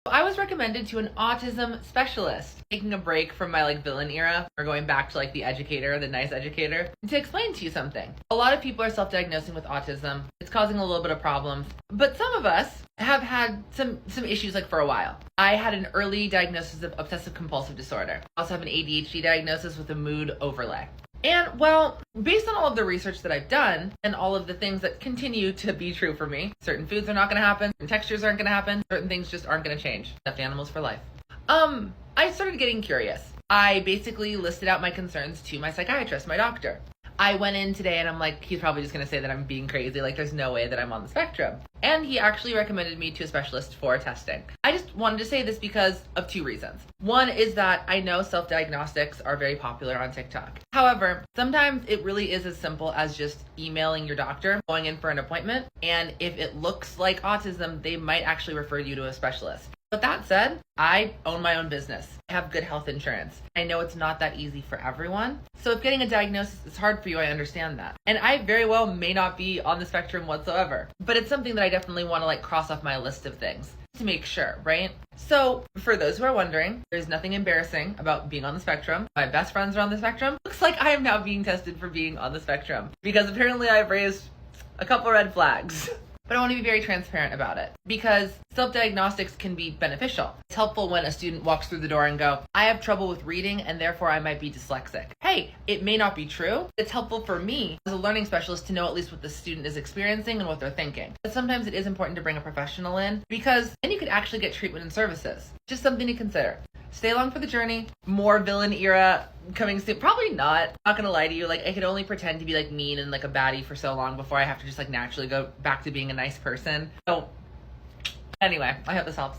I was recommended to an autism specialist, taking a break from my villain era, or going back to the educator, the nice educator, to explain to you something. A lot of people are self-diagnosing with autism. It's causing a little bit of problems, but some of us have had some issues for a while. I had an early diagnosis of obsessive compulsive disorder. I also have an ADHD diagnosis with a mood overlay. And well, based on all of the research that I've done and all of the things that continue to be true for me, certain foods are not going to happen, certain textures aren't going to happen, certain things just aren't going to change. Stuffed animals for life. I started getting curious. I basically listed out my concerns to my psychiatrist, my doctor. I went in today and I'm like, he's probably just going to say that I'm being crazy. There's no way that I'm on the spectrum. And he actually recommended me to a specialist for testing. I just wanted to say this because of two reasons. One is that I know self-diagnostics are very popular on TikTok. However, sometimes it really is as simple as just emailing your doctor, going in for an appointment, and if it looks like autism, they might actually refer you to a specialist. With that said, I own my own business. I have good health insurance. I know it's not that easy for everyone. So if getting a diagnosis is hard for you, I understand that. And I very well may not be on the spectrum whatsoever. But it's something that I definitely want to cross off my list of things to make sure, right? So for those who are wondering, there's nothing embarrassing about being on the spectrum. My best friends are on the spectrum. Looks like I am now being tested for being on the spectrum because apparently I've raised a couple red flags. But I want to be very transparent about it because self-diagnostics can be beneficial. It's helpful when a student walks through the door and go, I have trouble with reading and therefore I might be dyslexic. Hey, it may not be true. It's helpful for me as a learning specialist to know at least what the student is experiencing and what they're thinking. But sometimes it is important to bring a professional in because then you could actually get treatment and services. Just something to consider. Stay along for the journey. More villain era coming soon. Probably not. Not gonna lie to you. I could only pretend to be mean and a baddie for so long before I have to just naturally go back to being a nice person. So anyway, I hope this helps.